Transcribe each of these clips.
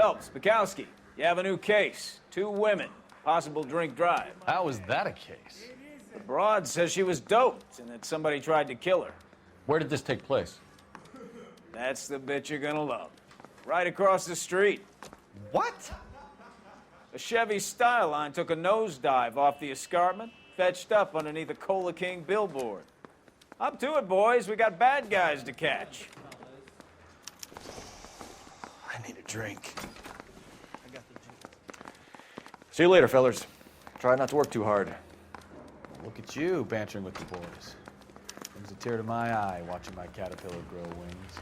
Phelps, Bukowski, you have a new case. 2 women, possible drink drive. How is that a case? The broad says she was doped and that somebody tried to kill her. Where did this take place? That's the bit you're gonna love. Right across the street. What? A Chevy Styline took a nosedive off the escarpment, fetched up underneath a Cola King billboard. Up to it, boys. We got bad guys to catch. I need a drink. See you later, fellas. Try not to work too hard. Look at you bantering with the boys. Brings a tear to my eye watching my caterpillar grow wings.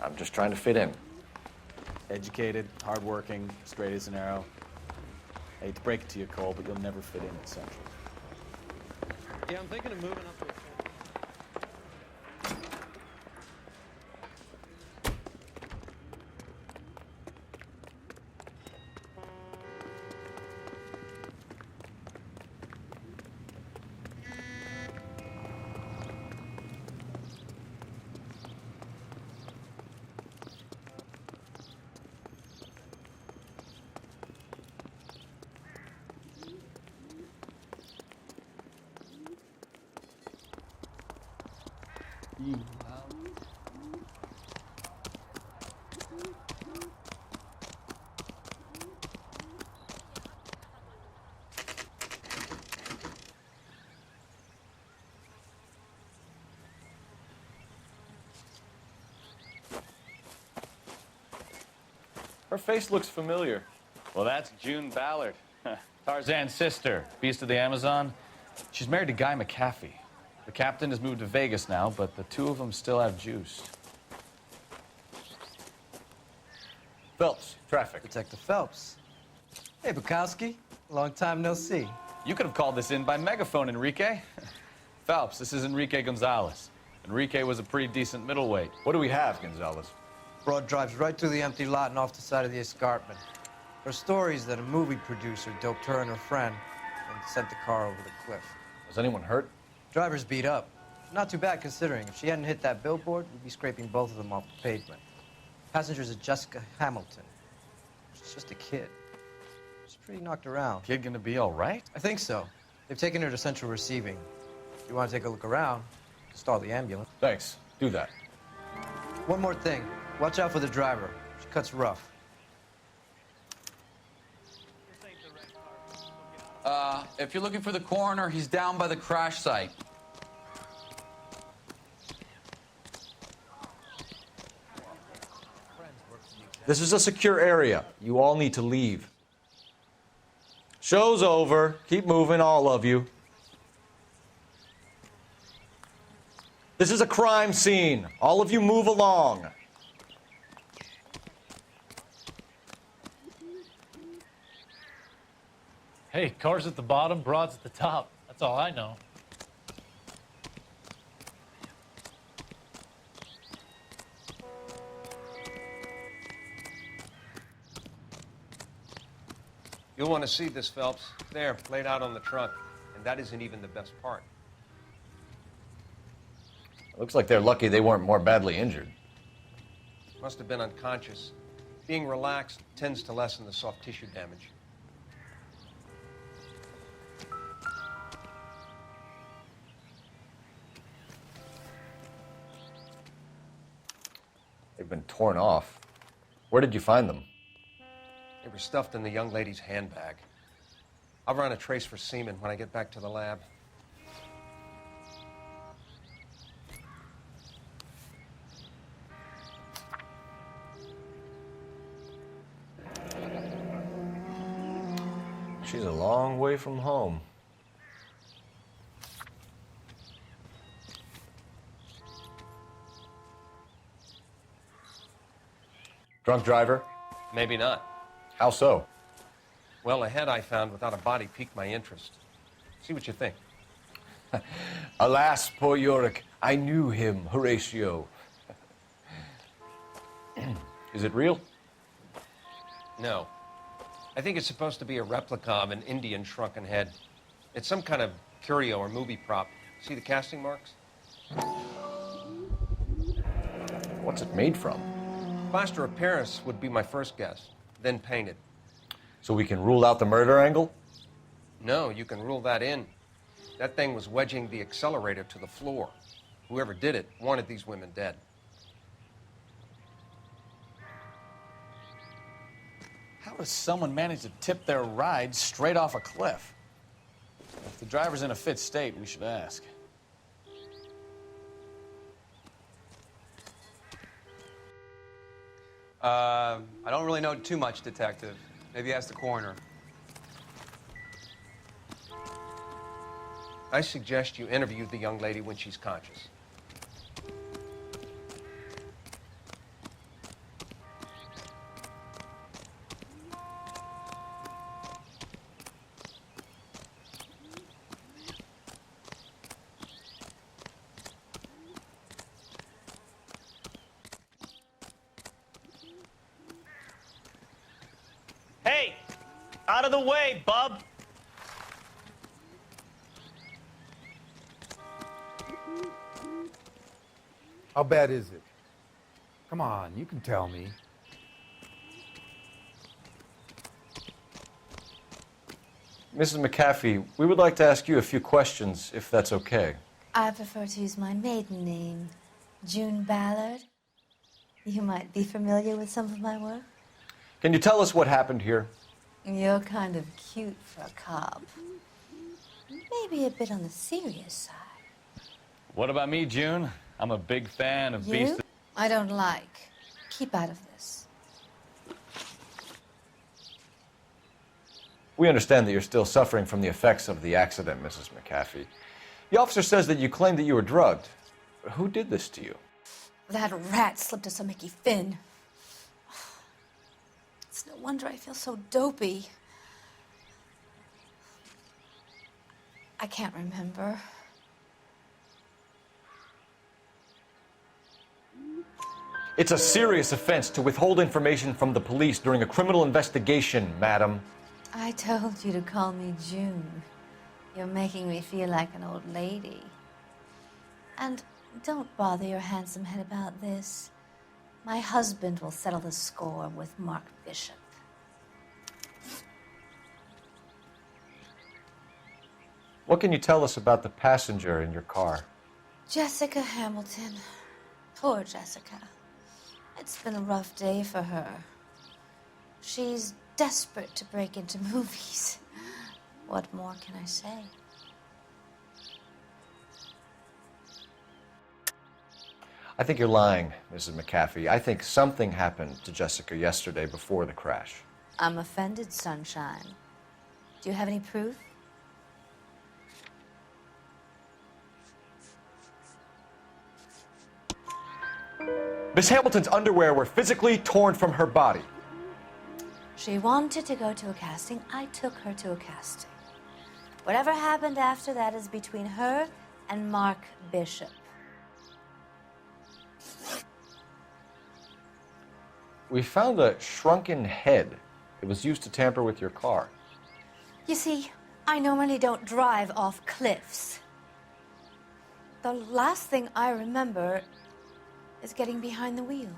I'm just trying to fit in. Educated, hardworking, straight as an arrow. I hate to break it to you, Cole, but you'll never fit in at Central. Yeah, I'm thinking of moving up to a Her face looks familiar. Well, that's June Ballard, Tarzan's sister, beast of the Amazon. She's married to Guy McAfee. The captain has moved to Vegas now, but the 2 of them still have juice. Phelps, traffic. Detective Phelps. Hey, Bukowski. Long time no see. You could have called this in by megaphone, Enrique. Phelps, this is Enrique Gonzalez. Enrique was a pretty decent middleweight. What do we have, Gonzalez? Broad drives right through the empty lot and off the side of the escarpment. Her story is that a movie producer doped her and her friend and sent the car over the cliff. Was anyone hurt? Driver's beat up. Not too bad considering. If she hadn't hit that billboard, we'd be scraping both of them off the pavement. Passenger's a Jessica Hamilton. She's just a kid. She's pretty knocked around. Kid gonna be all right? I think so. They've taken her to central receiving. If you want to take a look around, stall the ambulance. Thanks. Do that. One more thing. Watch out for the driver. She cuts rough. If you're looking for the coroner, he's down by the crash site. This is a secure area. You all need to leave. Show's over. Keep moving, all of you. This is a crime scene. All of you move along. Hey, cars at the bottom, broads at the top. That's all I know. You'll want to see this, Phelps. There, laid out on the trunk. And that isn't even the best part. It looks like they're lucky they weren't more badly injured. Must have been unconscious. Being relaxed tends to lessen the soft tissue damage. They've been torn off. Where did you find them? They were stuffed in the young lady's handbag. I'll run a trace for semen when I get back to the lab. She's a long way from home. Drunk driver? Maybe not. How so? Well, a head I found without a body piqued my interest. See what you think. Alas, poor Yorick, I knew him, Horatio. Is it real? No. I think it's supposed to be a replica of an Indian shrunken head. It's some kind of curio or movie prop. See the casting marks? What's it made from? Plaster of Paris would be my first guess, then painted. So we can rule out the murder angle? No, you can rule that in. That thing was wedging the accelerator to the floor. Whoever did it wanted these women dead. How does someone manage to tip their ride straight off a cliff? If the driver's in a fit state, we should ask. I don't really know too much, Detective. Maybe ask the coroner. I suggest you interview the young lady when she's conscious. Hey! Out of the way, bub! How bad is it? Come on, you can tell me. Mrs. McAfee, we would like to ask you a few questions, if that's okay. I prefer to use my maiden name, June Ballard. You might be familiar with some of my work. Can you tell us what happened here? You're kind of cute for a cop. Maybe a bit on the serious side. What about me, June? I'm a big fan of Beast. You? I don't like. Keep out of this. We understand that you're still suffering from the effects of the accident, Mrs. McAfee. The officer says that you claimed that you were drugged. Who did this to you? That rat slipped us a Mickey Finn. It's no wonder I feel so dopey. I can't remember. It's a serious offense to withhold information from the police during a criminal investigation, madam. I told you to call me June. You're making me feel like an old lady. And don't bother your handsome head about this. My husband will settle the score with Mark Bishop. What can you tell us about the passenger in your car? Jessica Hamilton. Poor Jessica. It's been a rough day for her. She's desperate to break into movies. What more can I say? I think you're lying, Mrs. McAfee. I think something happened to Jessica yesterday before the crash. I'm offended, Sunshine. Do you have any proof? Miss Hamilton's underwear were physically torn from her body. She wanted to go to a casting. I took her to a casting. Whatever happened after that is between her and Mark Bishop. We found a shrunken head. It was used to tamper with your car. You see, I normally don't drive off cliffs. The last thing I remember is getting behind the wheel.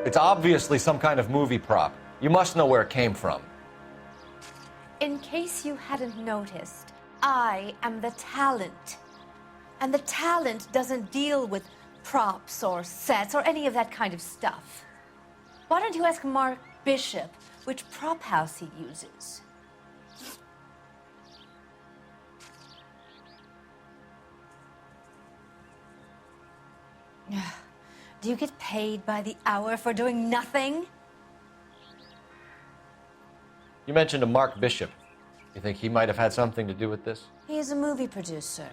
It's obviously some kind of movie prop. You must know where it came from. In case you hadn't noticed, I am the talent. And the talent doesn't deal with props or sets or any of that kind of stuff. Why don't you ask Mark Bishop which prop house he uses? Do you get paid by the hour for doing nothing? You mentioned a Mark Bishop. You think he might have had something to do with this? He is a movie producer.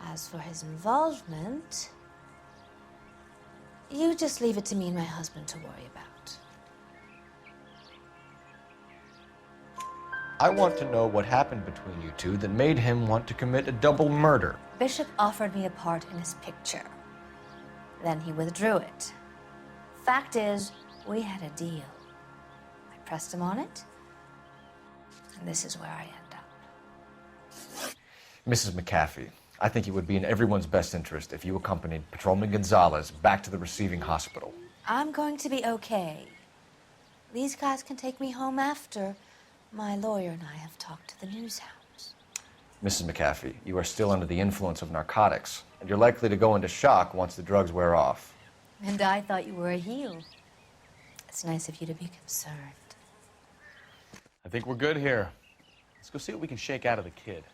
As for his involvement, you just leave it to me and my husband to worry about. I want to know what happened between you two that made him want to commit a double murder. Bishop offered me a part in his picture. Then he withdrew it. Fact is, we had a deal. I pressed him on it, and this is where I end up. Mrs. McAfee, I think it would be in everyone's best interest if you accompanied Patrolman Gonzalez back to the receiving hospital. I'm going to be okay. These guys can take me home after my lawyer and I have talked to the news house. Mrs. McAfee, you are still under the influence of narcotics, and you're likely to go into shock once the drugs wear off. And I thought you were a heel. It's nice of you to be concerned. I think we're good here. Let's go see what we can shake out of the kid.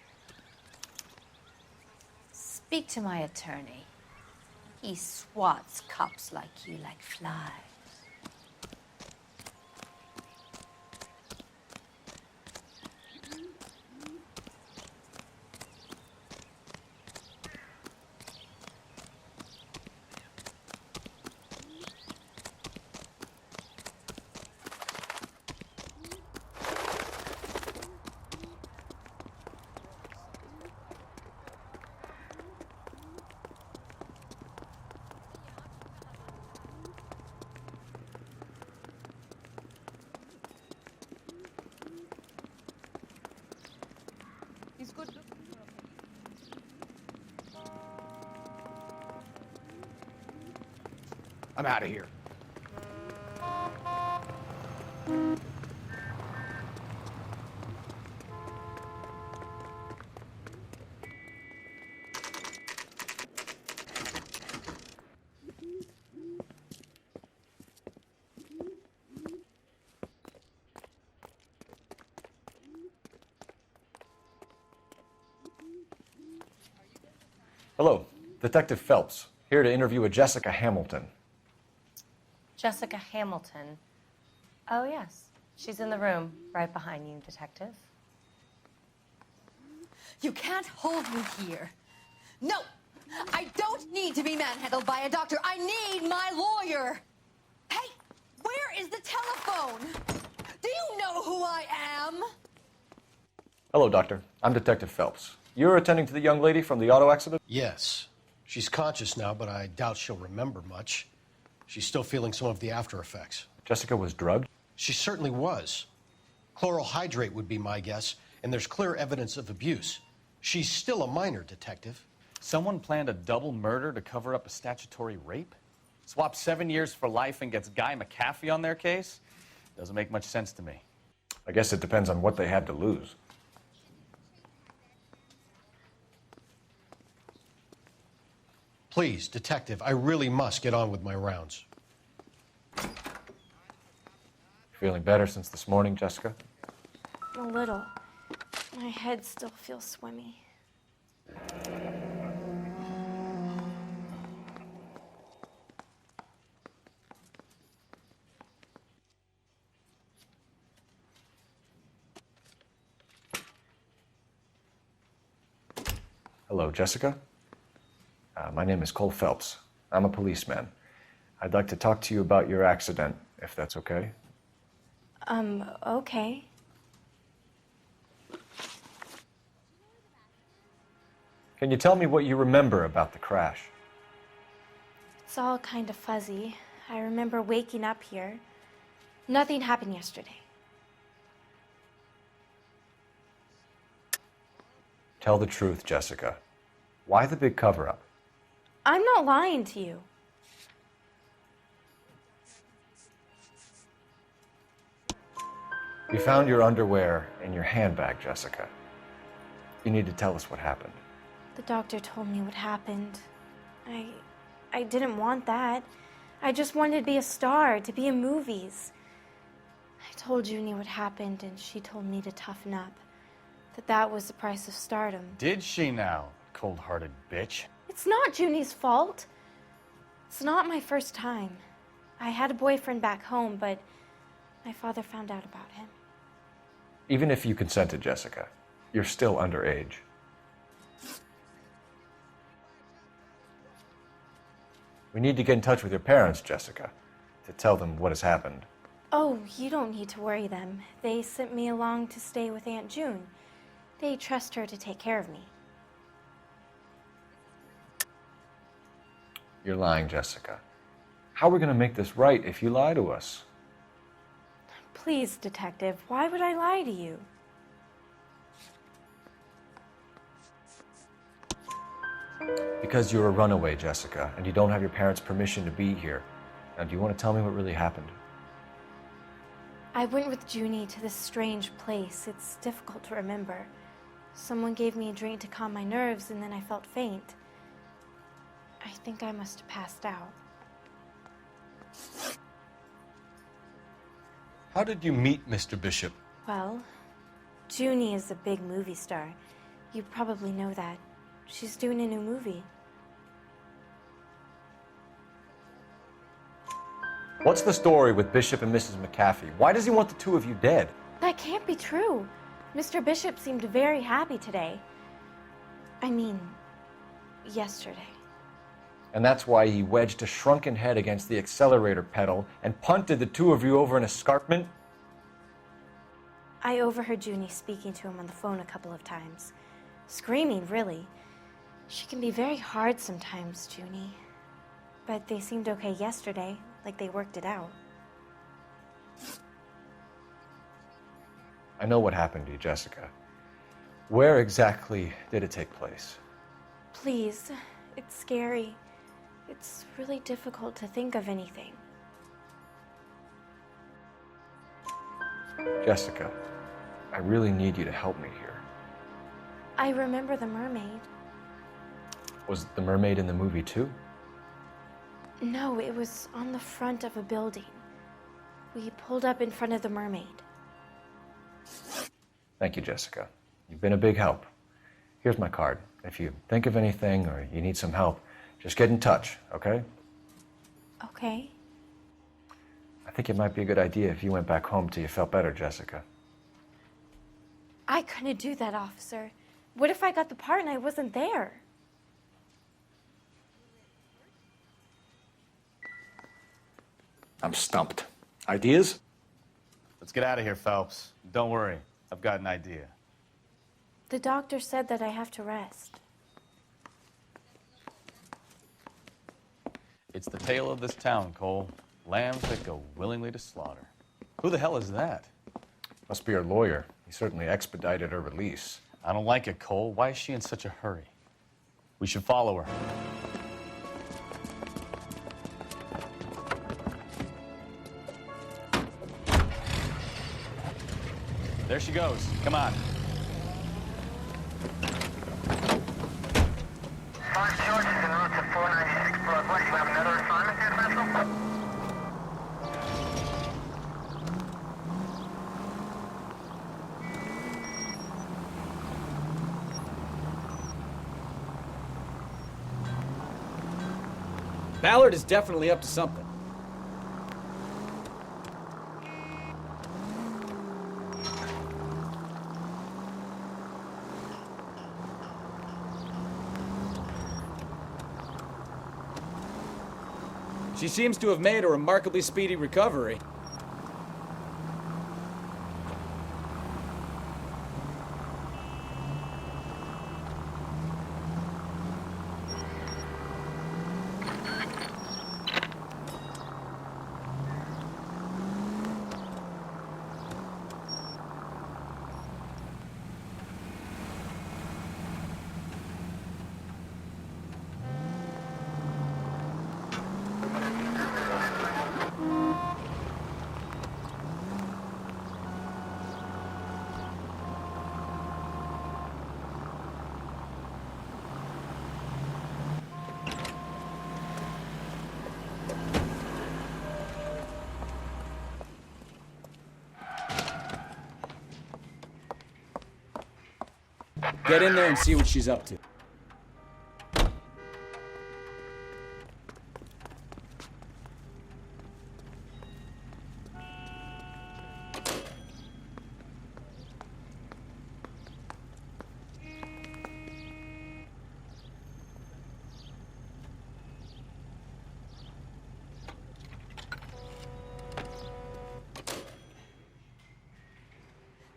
Speak to my attorney. He swats cops like you like flies. I'm out of here. Hello, Detective Phelps, here to interview a Jessica Hamilton. Jessica Hamilton. Oh, yes. She's in the room right behind you, Detective. You can't hold me here. No! I don't need to be manhandled by a doctor. I need my lawyer. Hey, where is the telephone? Do you know who I am? Hello, Doctor. I'm Detective Phelps. You're attending to the young lady from the auto accident? Yes. She's conscious now, but I doubt she'll remember much. She's still feeling some of the after effects. Jessica was drugged? She certainly was. Chloral hydrate would be my guess, and there's clear evidence of abuse. She's still a minor, Detective. Someone planned a double murder to cover up a statutory rape? Swap 7 years for life and gets Guy McAfee on their case? Doesn't make much sense to me. I guess it depends on what they had to lose. Please, Detective, I really must get on with my rounds. Feeling better since this morning, Jessica? A little. My head still feels swimmy. Hello, Jessica. My name is Cole Phelps. I'm a policeman. I'd like to talk to you about your accident, if that's okay. Okay. Can you tell me what you remember about the crash? It's all kind of fuzzy. I remember waking up here. Nothing happened yesterday. Tell the truth, Jessica. Why the big cover-up? I'm not lying to you. We found your underwear in your handbag, Jessica. You need to tell us what happened. The doctor told me what happened. I didn't want that. I just wanted to be a star, to be in movies. I told Junie what happened, and she told me to toughen up. That was the price of stardom. Did she now, cold-hearted bitch? It's not Junie's fault. It's not my first time. I had a boyfriend back home, but my father found out about him. Even if you consented, Jessica, you're still underage. We need to get in touch with your parents, Jessica, to tell them what has happened. Oh, you don't need to worry them. They sent me along to stay with Aunt June. They trust her to take care of me. You're lying, Jessica. How are we going to make this right if you lie to us? Please, Detective, why would I lie to you? Because you're a runaway, Jessica, and you don't have your parents' permission to be here. Now, do you want to tell me what really happened? I went with Junie to this strange place. It's difficult to remember. Someone gave me a drink to calm my nerves, and then I felt faint. I think I must have passed out. How did you meet Mr. Bishop? Well, Junie is a big movie star. You probably know that. She's doing a new movie. What's the story with Bishop and Mrs. McAfee? Why does he want the two of you dead? That can't be true. Mr. Bishop seemed very happy today. I mean, yesterday. And that's why he wedged a shrunken head against the accelerator pedal and punted the two of you over an escarpment? I overheard Junie speaking to him on the phone a couple of times. Screaming, really. She can be very hard sometimes, Junie. But they seemed okay yesterday, like they worked it out. I know what happened to you, Jessica. Where exactly did it take place? Please, it's scary. It's really difficult to think of anything. Jessica, I really need you to help me here. I remember the mermaid. Was the mermaid in the movie too? No, it was on the front of a building. We pulled up in front of the mermaid. Thank you, Jessica. You've been a big help. Here's my card. If you think of anything or you need some help, just get in touch, okay? Okay. I think it might be a good idea if you went back home till you felt better, Jessica. I couldn't do that, officer. What if I got the part and I wasn't there? I'm stumped. Ideas? Let's get out of here, Phelps. Don't worry, I've got an idea. The doctor said that I have to rest. It's the tale of this town, Cole. Lambs that go willingly to slaughter. Who the hell is that? Must be her lawyer. He certainly expedited her release. I don't like it, Cole. Why is she in such a hurry? We should follow her. There she goes. Come on. George is en route to 496 Broadway. You have another assignment there, Central? Ballard is definitely up to something. She seems to have made a remarkably speedy recovery. Get in there and see what she's up to.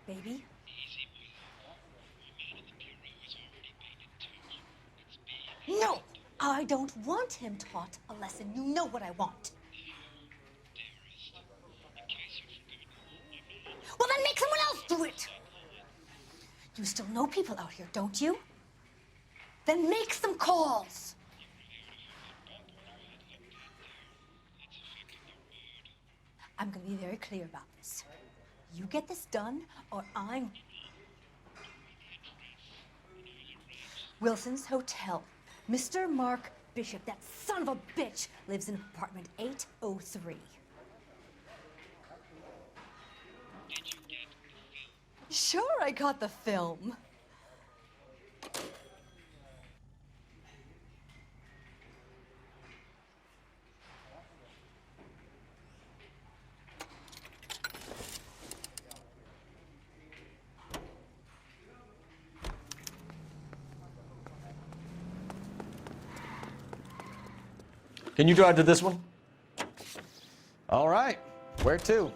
Baby? No! I don't want him taught a lesson. You know what I want. Well, then make someone else do it! You still know people out here, don't you? Then make some calls. I'm gonna be very clear about this. You get this done, or I'm... Wilson's Hotel. Mr. Mark Bishop, that son of a bitch, lives in apartment 803. Sure, I got the film. Can you drive to this one? All right. Where to?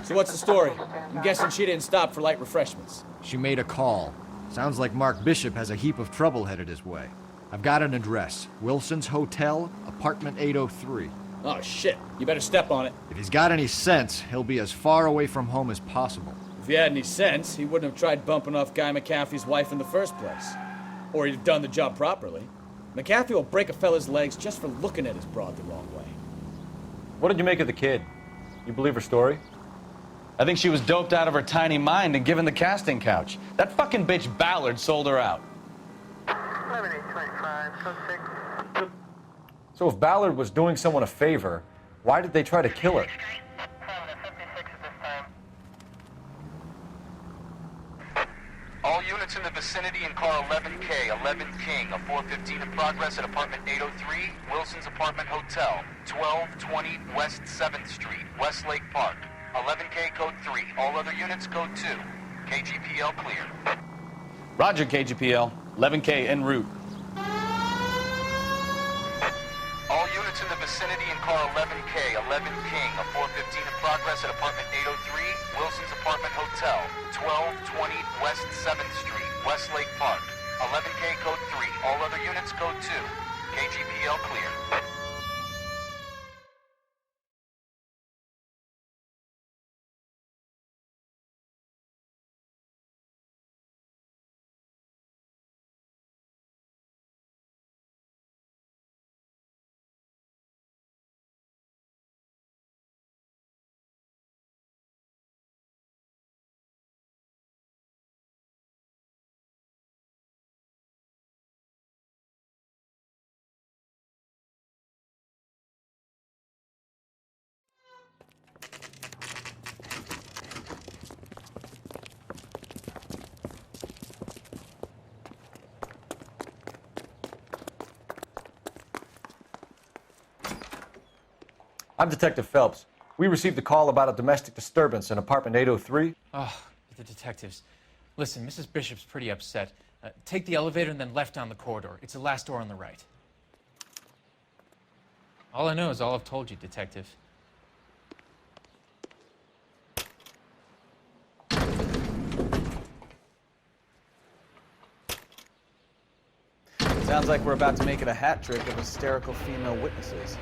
So what's the story? I'm guessing she didn't stop for light refreshments. She made a call. Sounds like Mark Bishop has a heap of trouble headed his way. I've got an address. Wilson's Hotel, apartment 803. Oh, shit. You better step on it. If he's got any sense, he'll be as far away from home as possible. If he had any sense, he wouldn't have tried bumping off Guy McAfee's wife in the first place. Or he'd have done the job properly. McAfee will break a fella's legs just for looking at his broad the wrong way. What did you make of the kid? You believe her story? I think she was doped out of her tiny mind and given the casting couch. That fucking bitch Ballard sold her out. 11:25, code 6. So if Ballard was doing someone a favor, why did they try to kill her? 56 at this time. All units in the vicinity in car 11K, 11 King, a 415 in progress at apartment 803, Wilson's Apartment Hotel, 1220 West 7th Street, Westlake Park. 11K code 3. All other units code 2. KGPL clear. Roger, KGPL. 11K en route. All units in the vicinity in car 11K, 11 King, a 415 in progress at apartment 803, Wilson's Apartment Hotel, 1220 West 7th Street, Westlake Park. 11K code 3. All other units code 2. KGPL clear. I'm Detective Phelps. We received a call about a domestic disturbance in apartment 803. Oh, the detectives. Listen, Mrs. Bishop's pretty upset. Take the elevator and then left down the corridor. It's the last door on the right. All I know is all I've told you, Detective. Sounds like we're about to make it a hat trick of hysterical female witnesses.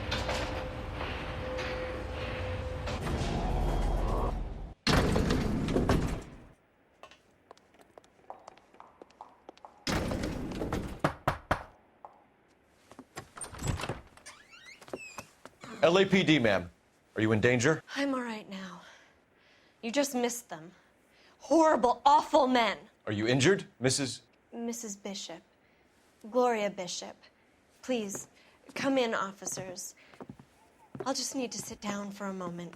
LAPD, ma'am. Are you in danger? I'm all right now. You just missed them. Horrible, awful men. Are you injured, Mrs.? Mrs. Bishop. Gloria Bishop. Please, come in, officers. I'll just need to sit down for a moment.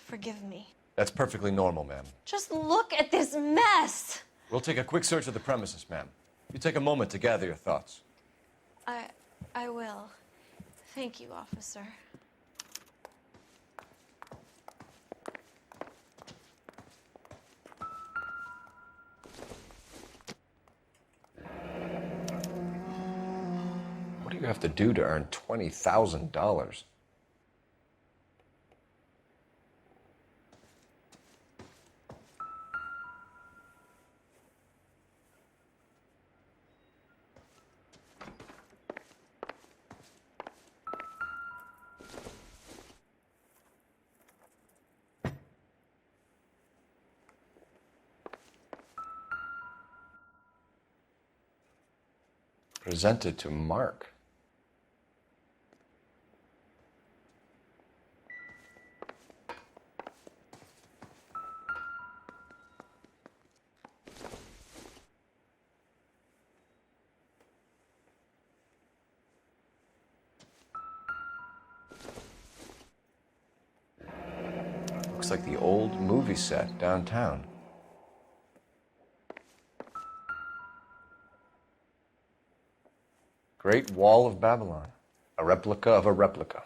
Forgive me. That's perfectly normal, ma'am. Just look at this mess. We'll take a quick search of the premises, ma'am. You take a moment to gather your thoughts. I will. Thank you, officer. What do you have to do to earn $20,000? Presented to Mark. Looks like the old movie set downtown. Great Wall of Babylon, a replica of a replica.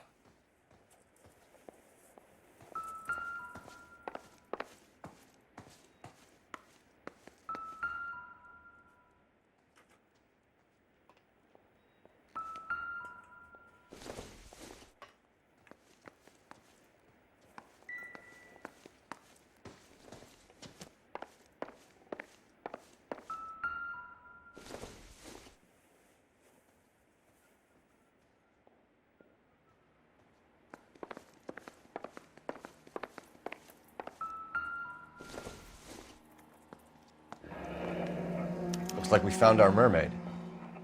Looks like we found our mermaid.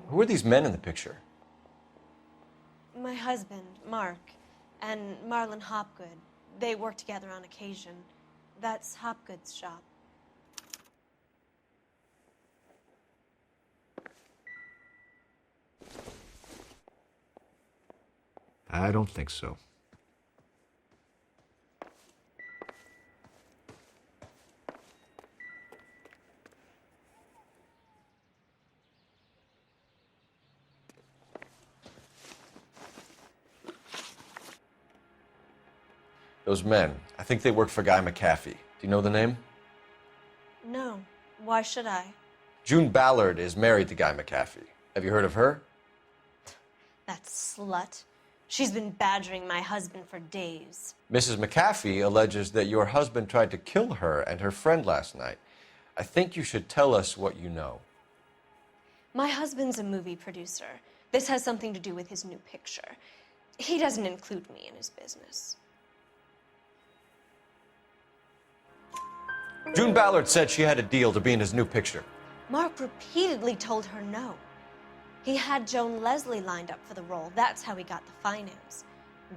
Who are these men in the picture? My husband, Mark, and Marlon Hopgood. They work together on occasion. That's Hopgood's shop. I don't think so. Those men, I think they work for Guy McAfee. Do you know the name? No. Why should I? June Ballard is married to Guy McAfee. Have you heard of her? That slut. She's been badgering my husband for days. Mrs. McAfee alleges that your husband tried to kill her and her friend last night. I think you should tell us what you know. My husband's a movie producer. This has something to do with his new picture. He doesn't include me in his business. June Ballard said she had a deal to be in his new picture. Mark repeatedly told her no. He had Joan Leslie lined up for the role. That's how he got the finance.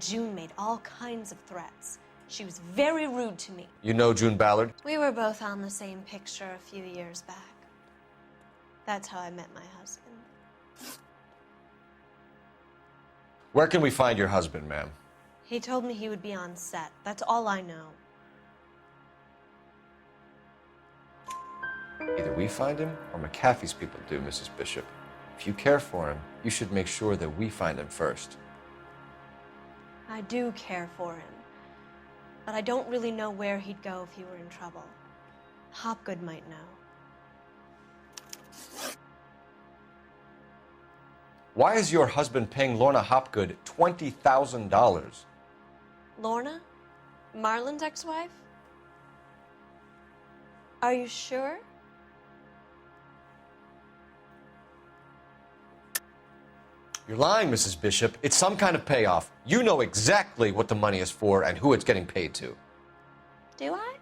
June made all kinds of threats. She was very rude to me. You know June Ballard? We were both on the same picture a few years back. That's how I met my husband. Where can we find your husband, ma'am? He told me he would be on set. That's all I know. Either we find him or McAfee's people do, Mrs. Bishop. If you care for him, you should make sure that we find him first. I do care for him, but I don't really know where he'd go if he were in trouble. Hopgood might know. Why is your husband paying Lorna Hopgood $20,000? Lorna? Marlon's ex-wife? Are you sure? You're lying, Mrs. Bishop. It's some kind of payoff. You know exactly what the money is for and who it's getting paid to. Do I?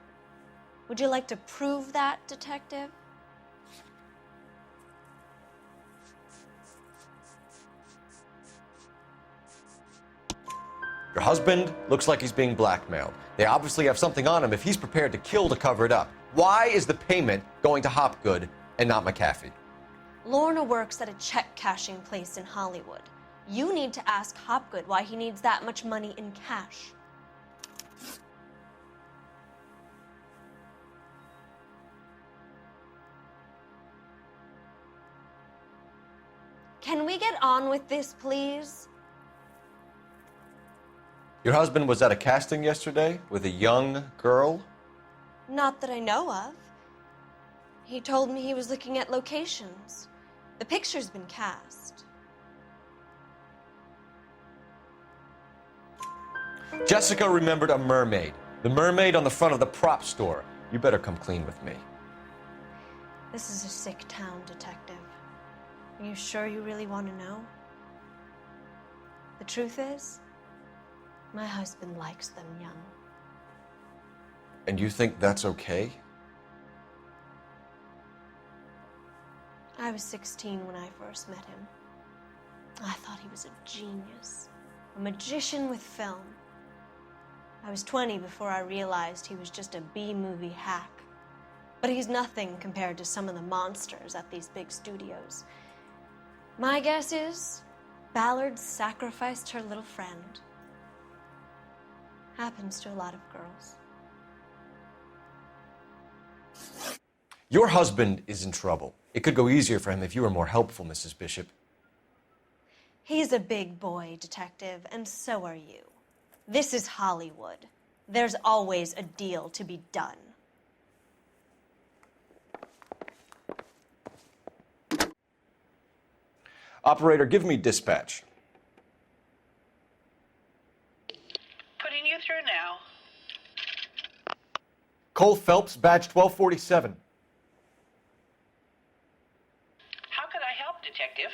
Would you like to prove that, detective? Your husband looks like he's being blackmailed. They obviously have something on him if he's prepared to kill to cover it up. Why is the payment going to Hopgood and not McAfee? Lorna works at a check-cashing place in Hollywood. You need to ask Hopgood why he needs that much money in cash. Can we get on with this, please? Your husband was at a casting yesterday with a young girl? Not that I know of. He told me he was looking at locations. The picture's been cast. Jessica remembered a mermaid. The mermaid on the front of the prop store. You better come clean with me. This is a sick town, detective. Are you sure you really want to know? The truth is, my husband likes them young. And you think that's okay? I was 16 when I first met him. I thought he was a genius, a magician with film. I was 20 before I realized he was just a B-movie hack. But he's nothing compared to some of the monsters at these big studios. My guess is Ballard sacrificed her little friend. Happens to a lot of girls. Your husband is in trouble. It could go easier for him if you were more helpful, Mrs. Bishop. He's a big boy, Detective, and so are you. This is Hollywood. There's always a deal to be done. Operator, give me dispatch. Putting you through now. Cole Phelps, badge 1247. How could I help, Detective?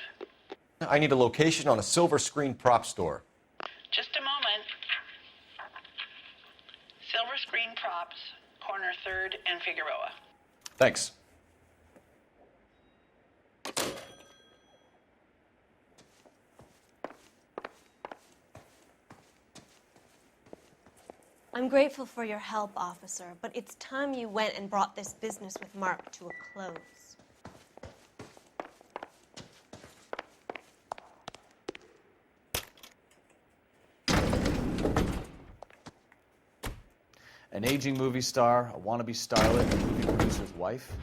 I need a location on a silver screen prop store. Just a moment. Silver Screen Props, corner 3rd and Figueroa. Thanks. I'm grateful for your help, officer, but it's time you went and brought this business with Mark to a close. An aging movie star, a wannabe starlet, a movie producer's wife.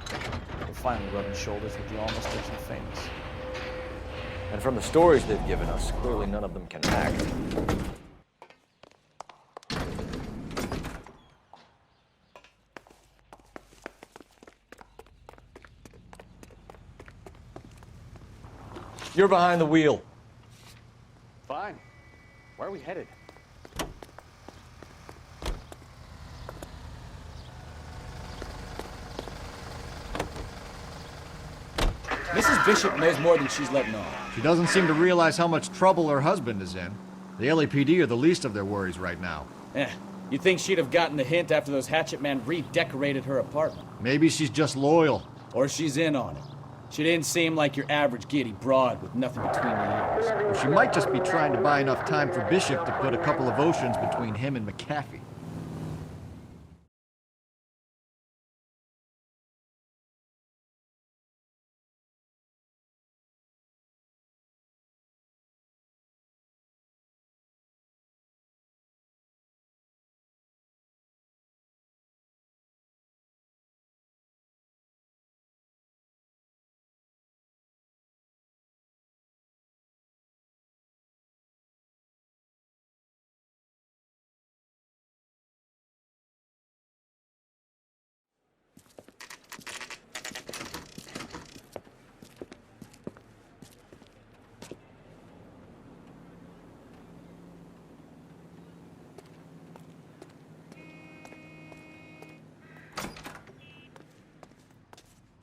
We're finally rubbing shoulders with the almost rich and famous. And from the stories they've given us, clearly none of them can act. You're behind the wheel. Fine. Where are we headed? Mrs. Bishop knows more than she's letting on. She doesn't seem to realize how much trouble her husband is in. The LAPD are the least of their worries right now. You'd think she'd have gotten the hint after those hatchet men redecorated her apartment. Maybe she's just loyal. Or she's in on it. She didn't seem like your average giddy broad with nothing between the ears. Or she might just be trying to buy enough time for Bishop to put a couple of oceans between him and McAfee.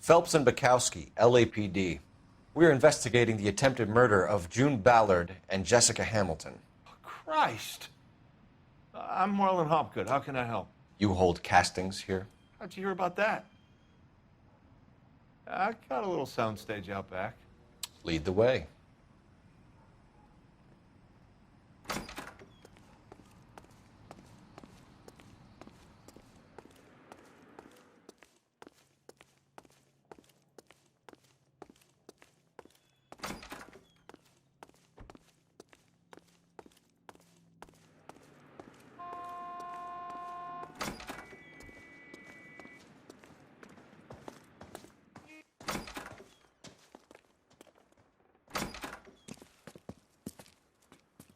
Phelps and Bukowski, LAPD. We're investigating the attempted murder of June Ballard and Jessica Hamilton. Christ. I'm Marlon Hopgood. How can I help? You hold castings here? How'd you hear about that? I got a little soundstage out back. Lead the way.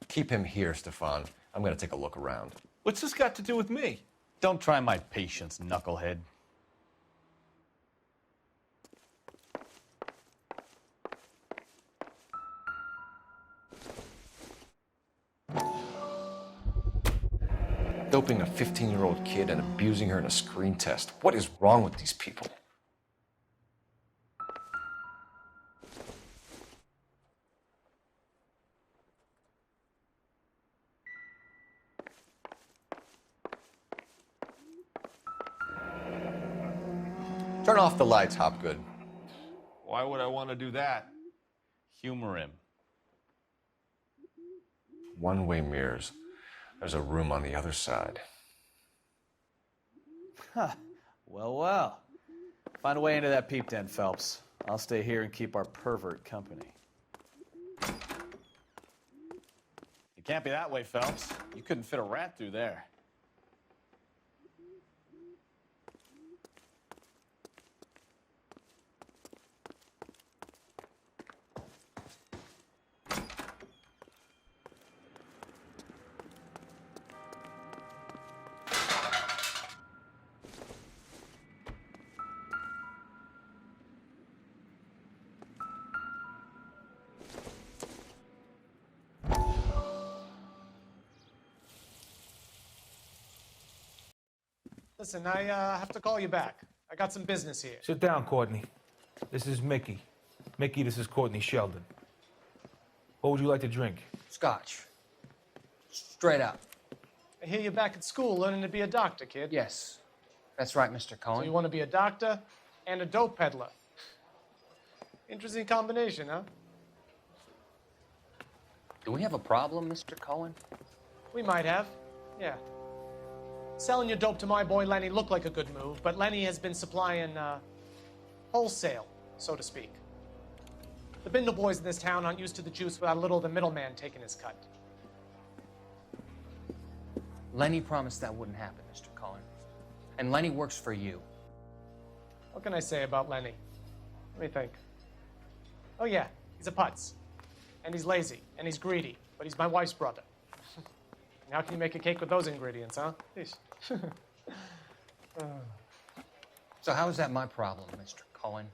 Keep him here, Stefan. I'm going to take a look around. What's this got to do with me? Don't try my patience, knucklehead. Doping a 15-year-old kid and abusing her in a screen test. What is wrong with these people? Turn off the lights, Hopgood. Why would I want to do that? Humor him. One-way mirrors. There's a room on the other side. Huh. Well, well. Find a way into that peep den, Phelps. I'll stay here and keep our pervert company. It can't be that way, Phelps. You couldn't fit a rat through there. Listen, I have to call you back. I got some business here. Sit down, Courtney. This is Mickey. Mickey, this is Courtney Sheldon. What would you like to drink? Scotch. Straight up. I hear you're back at school learning to be a doctor, kid. Yes. That's right, Mr. Cohen. So you want to be a doctor and a dope peddler. Interesting combination, huh? Do we have a problem, Mr. Cohen? We might have, yeah. Selling your dope to my boy Lenny looked like a good move, but Lenny has been supplying, wholesale, so to speak. The Bindle boys in this town aren't used to the juice without a little of the middleman taking his cut. Lenny promised that wouldn't happen, Mr. Cohen. And Lenny works for you. What can I say about Lenny? Let me think. Oh yeah, he's a putz. And he's lazy, and he's greedy, but he's my wife's brother. And how can you make a cake with those ingredients, huh? Yeesh. So how is that my problem, Mr. Cohen?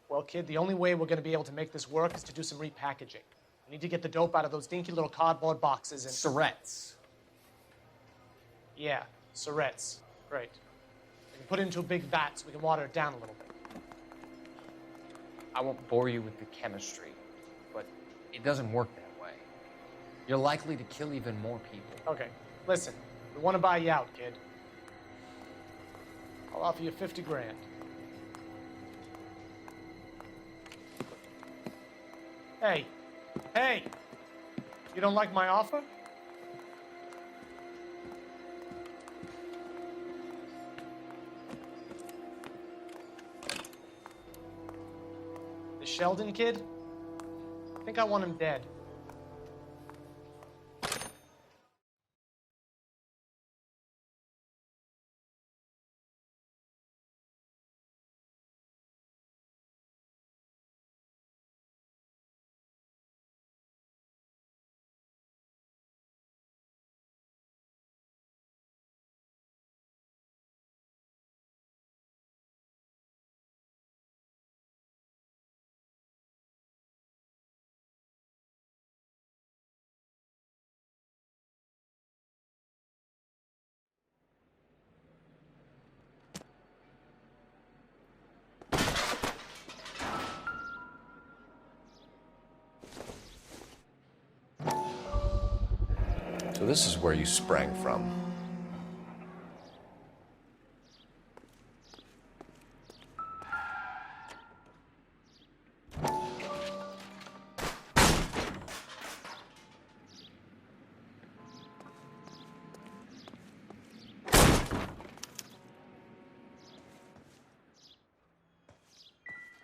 Well, kid, the only way we're going to be able to make this work is to do some repackaging. We need to get the dope out of those dinky little cardboard boxes and... Surrettes. Yeah, Surrettes. Great. We can put it into a big vat so we can water it down a little bit. I won't bore you with the chemistry, but it doesn't work that way. You're likely to kill even more people. Okay, listen. We want to buy you out, kid. I'll offer you 50 grand. Hey, hey! You don't like my offer? The Sheldon kid? I think I want him dead. So this is where you sprang from.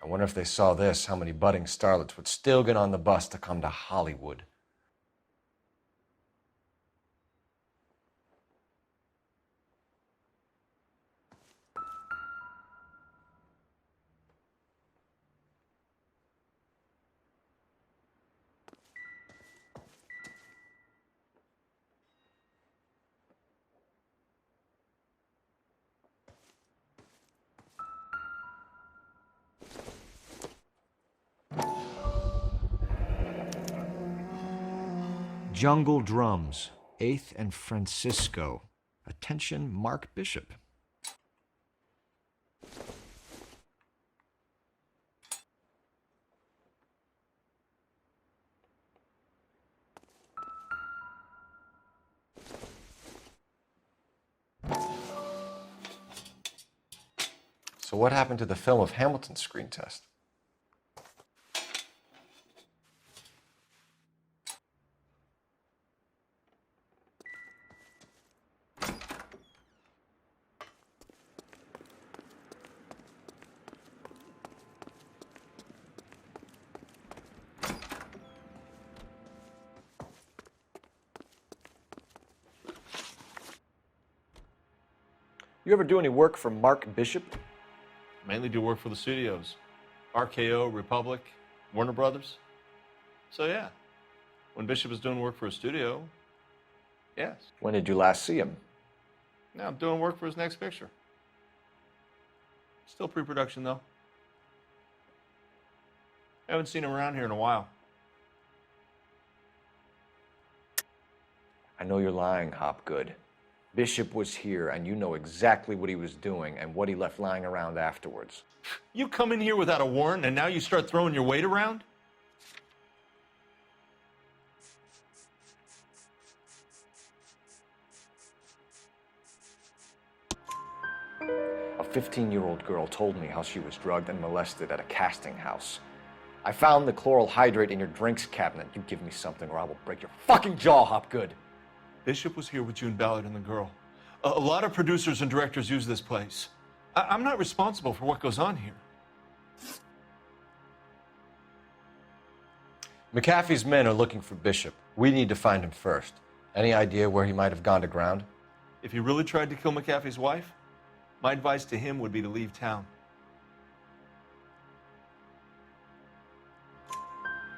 I wonder if they saw this, how many budding starlets would still get on the bus to come to Hollywood. Jungle Drums, 8th and Francisco. Attention, Mark Bishop. So what happened to the film of Hamilton's screen test? You ever do any work for Mark Bishop? Mainly do work for the studios. RKO, Republic, Warner Brothers. So yeah, when Bishop is doing work for a studio, yes. When did you last see him? Now I'm doing work for his next picture. Still pre-production though. Haven't seen him around here in a while. I know you're lying, Hopgood. Bishop was here, and you know exactly what he was doing and what he left lying around afterwards. You come in here without a warrant, and now you start throwing your weight around? A 15-year-old girl told me how she was drugged and molested at a casting house. I found the chloral hydrate in your drinks cabinet. You give me something or I will break your fucking jaw, Hopgood. Bishop was here with June Ballard and the girl. A lot of producers and directors use this place. I'm not responsible for what goes on here. McAfee's men are looking for Bishop. We need to find him first. Any idea where he might have gone to ground? If he really tried to kill McAfee's wife, my advice to him would be to leave town.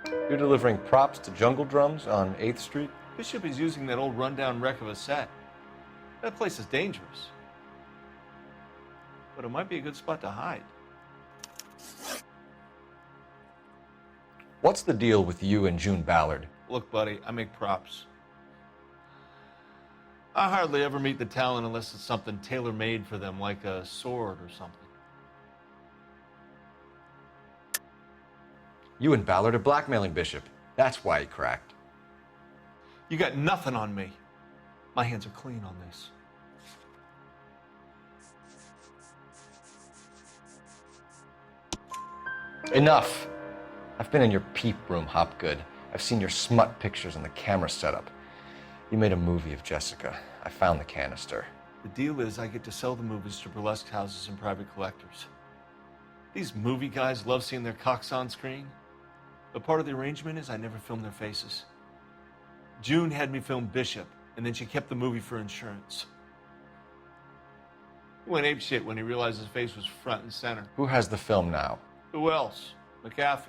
You're delivering props to Jungle Drums on 8th Street? Bishop is using that old rundown wreck of a set. That place is dangerous. But it might be a good spot to hide. What's the deal with you and June Ballard? Look, buddy, I make props. I hardly ever meet the talent unless it's something tailor-made for them, like a sword or something. You and Ballard are blackmailing Bishop. That's why he cracked. You got nothing on me. My hands are clean on this. Enough. I've been in your peep room, Hopgood. I've seen your smut pictures and the camera setup. You made a movie of Jessica. I found the canister. The deal is I get to sell the movies to burlesque houses and private collectors. These movie guys love seeing their cocks on screen. But part of the arrangement is I never film their faces. June had me film Bishop, and then she kept the movie for insurance. He went apeshit when he realized his face was front and center. Who has the film now? Who else? McAfee.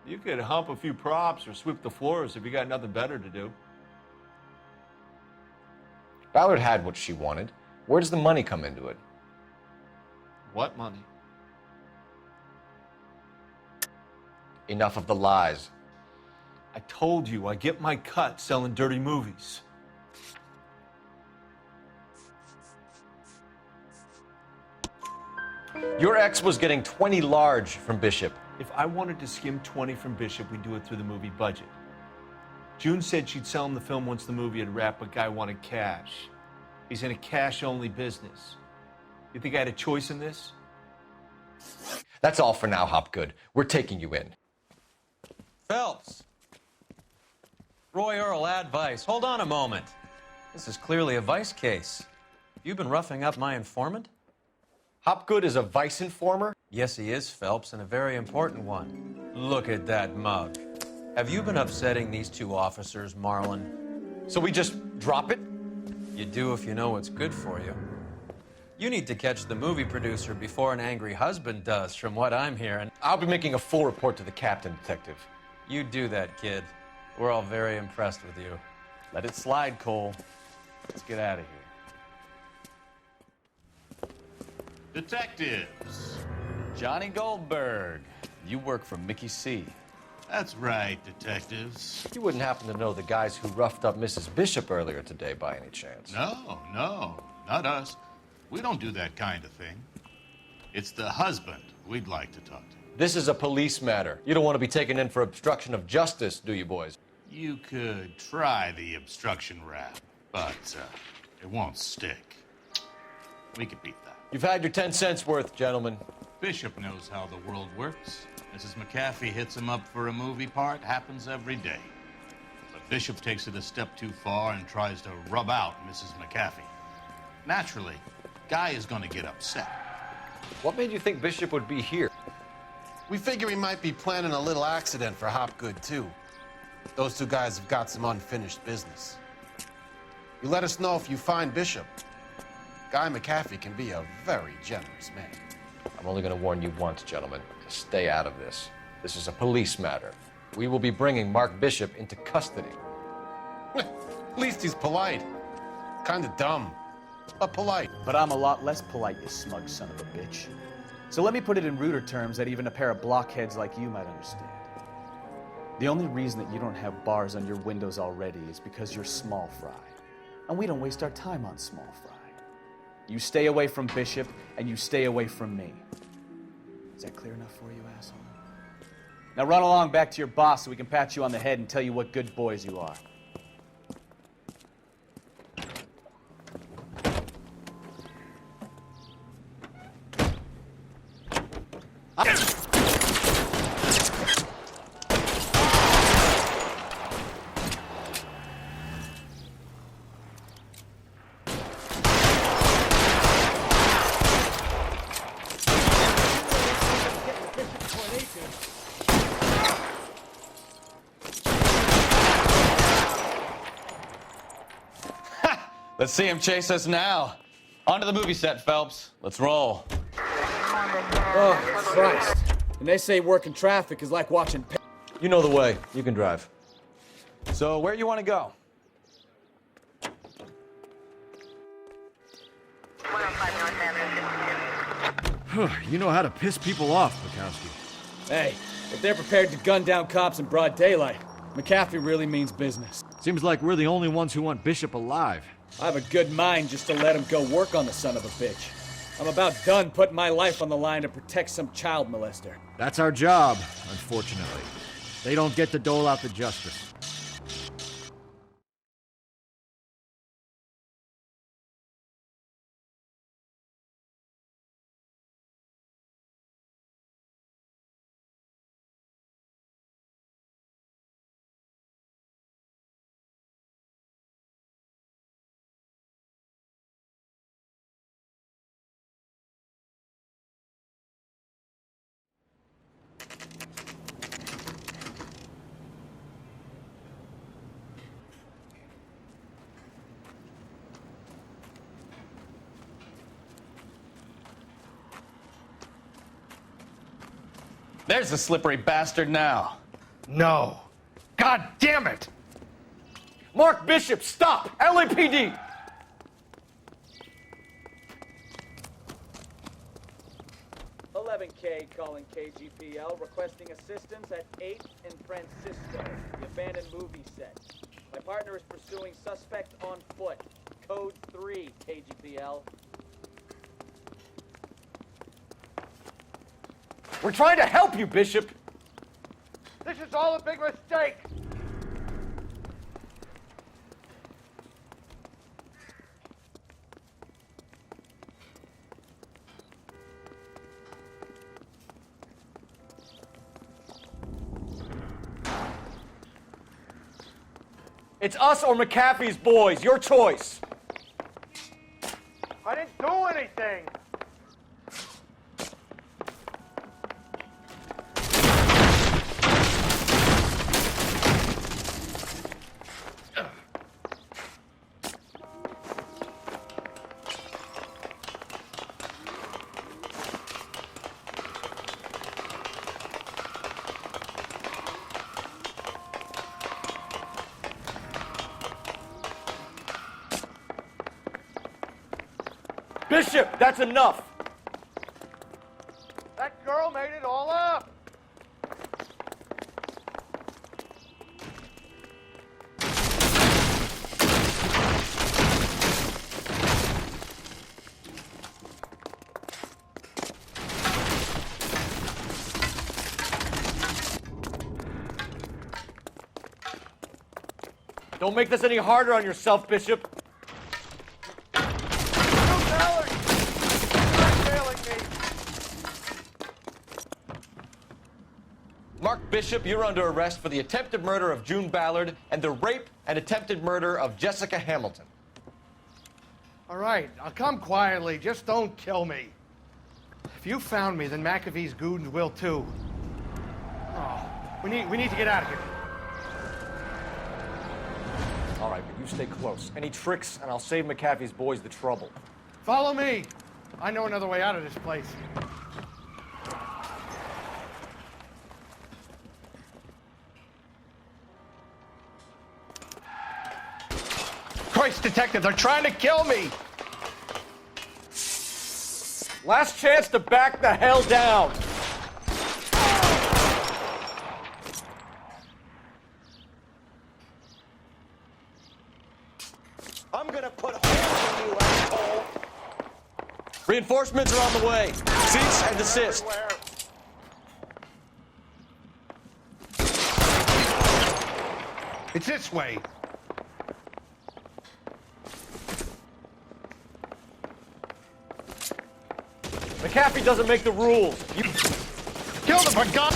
You could hump a few props or sweep the floors if you got nothing better to do. Ballard had what she wanted. Where does the money come into it? What money? Enough of the lies. I told you, I get my cut selling dirty movies. Your ex was getting 20 large from Bishop. If I wanted to skim 20 from Bishop, we'd do it through the movie budget. June said she'd sell him the film once the movie had wrapped, but Guy wanted cash. He's in a cash-only business. You think I had a choice in this? That's all for now, Hopgood. We're taking you in. Phelps. Roy Earl, advice. Hold on a moment. This is clearly a vice case. You've been roughing up my informant? Hopgood is a vice informer? Yes, he is, Phelps, and a very important one. Look at that mug. Have you been upsetting these two officers, Marlon? So we just drop it? You do if you know what's good for you. You need to catch the movie producer before an angry husband does, from what I'm hearing. I'll be making a full report to the captain, Detective. You do that, kid. We're all very impressed with you. Let it slide, Cole. Let's get out of here. Detectives. Johnny Goldberg. You work for Mickey C. That's right, detectives. You wouldn't happen to know the guys who roughed up Mrs. Bishop earlier today by any chance? No, not us. We don't do that kind of thing. It's the husband we'd like to talk to. This is a police matter. You don't want to be taken in for obstruction of justice, do you, boys? You could try the obstruction rap, but it won't stick. We could beat that. You've had your 10 cents worth, gentlemen. Bishop knows how the world works. Mrs. McAfee hits him up for a movie part, happens every day. But Bishop takes it a step too far and tries to rub out Mrs. McAfee. Naturally, Guy is going to get upset. What made you think Bishop would be here? We figure he might be planning a little accident for Hopgood, too. Those two guys have got some unfinished business. You let us know if you find Bishop. Guy McAfee can be a very generous man. I'm only going to warn you once, gentlemen. Stay out of this. This is a police matter. We will be bringing Mark Bishop into custody. At least he's polite. Kind of dumb, but polite. But I'm a lot less polite, you smug son of a bitch. So let me put it in ruder terms that even a pair of blockheads like you might understand. The only reason that you don't have bars on your windows already is because you're small fry. And we don't waste our time on small fry. You stay away from Bishop, and you stay away from me. Is that clear enough for you, asshole? Now run along back to your boss so we can pat you on the head and tell you what good boys you are. Let's see him chase us now. Onto the movie set, Phelps. Let's roll. Oh, Christ. And they say working traffic is like watching... You know the way. You can drive. So where you want to go? You know how to piss people off, Bukowski. Hey, if they're prepared to gun down cops in broad daylight, McAfee really means business. Seems like we're the only ones who want Bishop alive. I have a good mind just to let him go work on the son of a bitch. I'm about done putting my life on the line to protect some child molester. That's our job, unfortunately. They don't get to dole out the justice. There's the slippery bastard now. No. God damn it! Mark Bishop, stop! LAPD! K calling KGPL, requesting assistance at 8th and Francisco, the abandoned movie set. My partner is pursuing suspect on foot. Code 3, KGPL. We're trying to help you, Bishop! This is all a big mistake! It's us or McAfee's boys. Your choice. I didn't do anything! Bishop, that's enough. That girl made it all up! Don't make this any harder on yourself, Bishop. Mark Bishop, you're under arrest for the attempted murder of June Ballard and the rape and attempted murder of Jessica Hamilton. All right, I'll come quietly. Just don't kill me. If you found me, then McAfee's goons will too. We need to get out of here. All right, but you stay close. Any tricks, and I'll save McAfee's boys the trouble. Follow me. I know another way out of this place. Christ, detective, they're trying to kill me! Last chance to back the hell down! I'm gonna put holes in you, asshole! Reinforcements are on the way. Cease and desist. It's this way. McAfee doesn't make the rules. You killed him for God.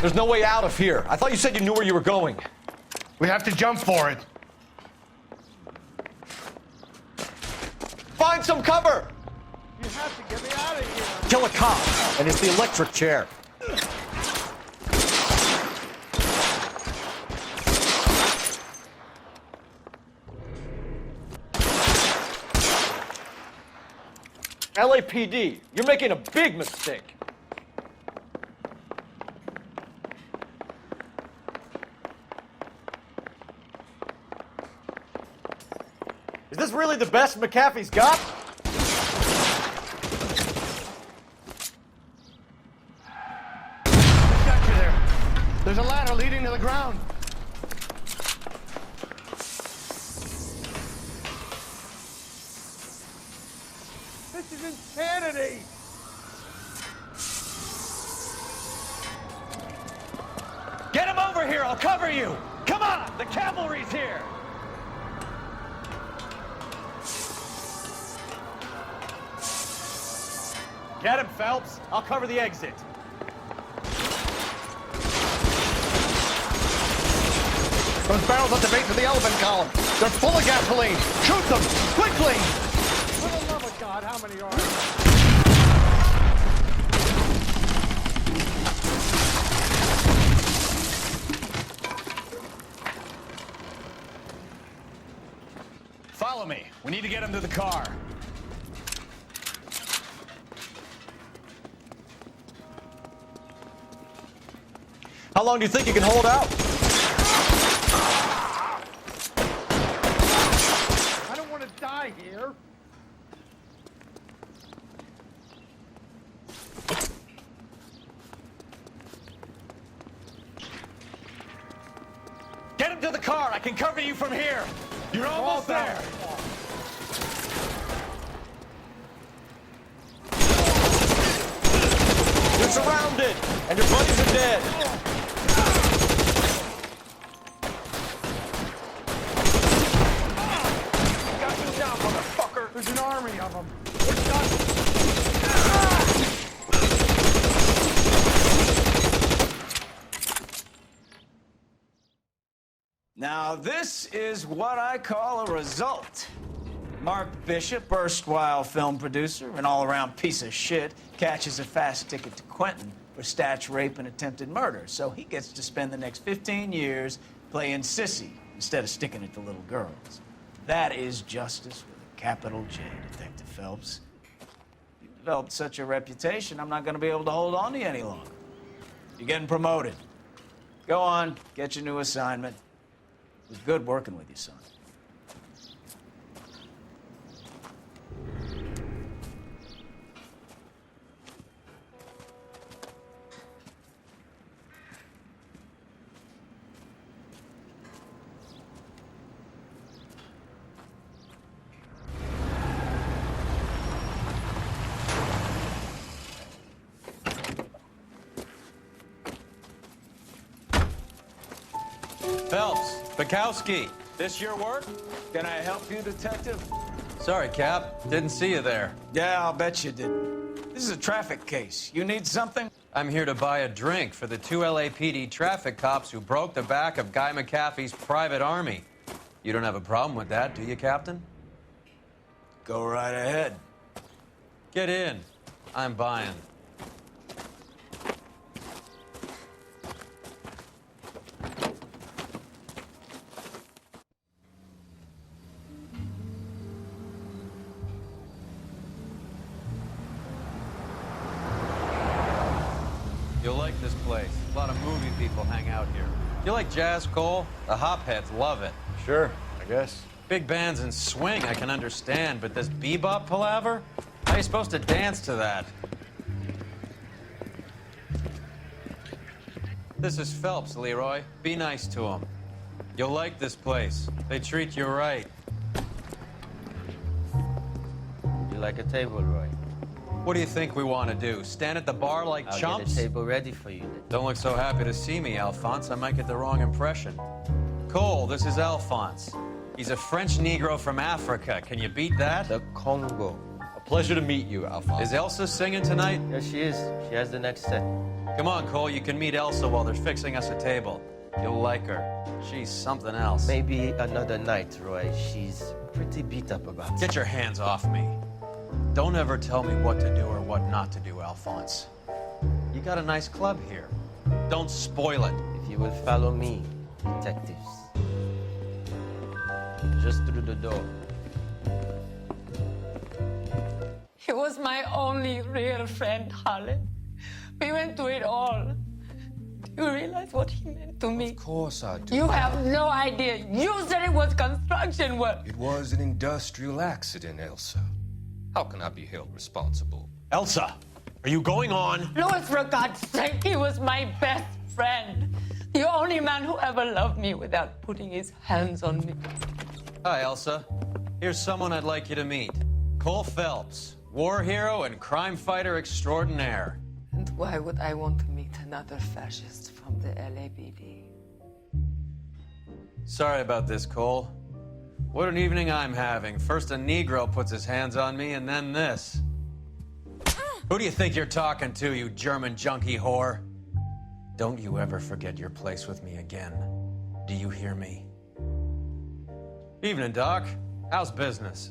There's no way out of here. I thought you said you knew where you were going. We have to jump for it. Find some cover! You have to get me out of here. Kill a cop, and it's the electric chair. LAPD, you're making a big mistake. Is this really the best McAfee's got? Got you there. There's a ladder leading to the ground. This is insanity! Get him over here, I'll cover you! Come on, the cavalry's here! Get him, Phelps. I'll cover the exit. Those barrels at the base of the elephant column. They're full of gasoline. Shoot them, quickly! For the love of God, how many are there? Follow me. We need to get him to the car. How long do you think you can hold out? I don't want to die here. Get him to the car, I can cover you from here! You're almost there! You're surrounded, and your buddies are dead. Got you down, motherfucker. There's an army of them. Now, this is what I call a result. Mark Bishop, erstwhile film producer, an all-around piece of shit, catches a fast ticket to Quentin for statch rape and attempted murder, so he gets to spend the next 15 years playing sissy instead of sticking it to little girls. That is justice with a capital J, Detective Phelps. You've developed such a reputation, I'm not going to be able to hold on to you any longer. You're getting promoted. Go on, get your new assignment. It was good working with you, son. Phelps, Bukowski, this your work? Can I help you, Detective? Sorry, Cap. Didn't see you there. Yeah, I'll bet you did. This is a traffic case. You need something? I'm here to buy a drink for the 2 LAPD traffic cops who broke the back of Guy McAfee's private army. You don't have a problem with that, do you, Captain? Go right ahead. Get in. I'm buying. You'll like this place. A lot of movie people hang out here. You like jazz, Cole? The hopheads love it. Sure, I guess. Big bands and swing, I can understand, but this bebop palaver? How are you supposed to dance to that? This is Phelps, Leroy. Be nice to him. You'll like this place. They treat you right. You like a table, Roy? What do you think we want to do? Stand at the bar like I'll chumps? get a table ready for you then. Don't look so happy to see me, Alphonse. I might get the wrong impression. Cole, this is Alphonse. He's a French Negro from Africa. Can you beat that? The Congo. A pleasure to meet you, Alphonse. Is Elsa singing tonight? Yes, she is. She has the next set. Come on, Cole. You can meet Elsa while they're fixing us a table. You'll like her. She's something else. Maybe another night, Roy. She's pretty beat up about it. Get your hands off me. Don't ever tell me what to do or what not to do, Alphonse. You got a nice club here. Don't spoil it. If you will follow me, detectives. Just through the door. He was my only real friend, Harlan. We went through it all. Do you realize what he meant to me? Of course I do. You have no idea. You said it was construction work. It was an industrial accident, Elsa. How can I be held responsible? Elsa, are you going on? Louis, for God's sake, he was my best friend. The only man who ever loved me without putting his hands on me. Hi, Elsa. Here's someone I'd like you to meet. Cole Phelps, war hero and crime fighter extraordinaire. And why would I want to meet another fascist from the LAPD? Sorry about this, Cole. What an evening I'm having. First a Negro puts his hands on me, and then this. Who do you think you're talking to, you German junkie whore? Don't you ever forget your place with me again. Do you hear me? Evening, Doc. How's business?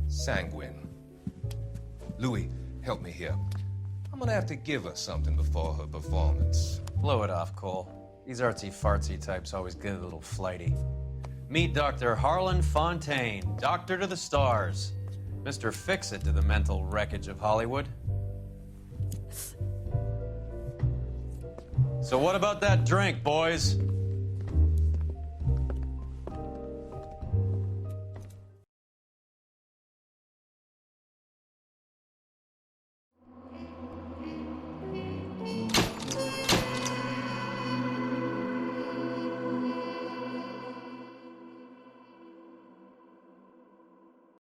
Sanguine. Louis, help me here. I'm gonna have to give her something before her performance. Blow it off, Cole. These artsy-fartsy types always get a little flighty. Meet Dr. Harlan Fontaine, doctor to the stars. Mr. Fix-It to the mental wreckage of Hollywood. So what about that drink, boys?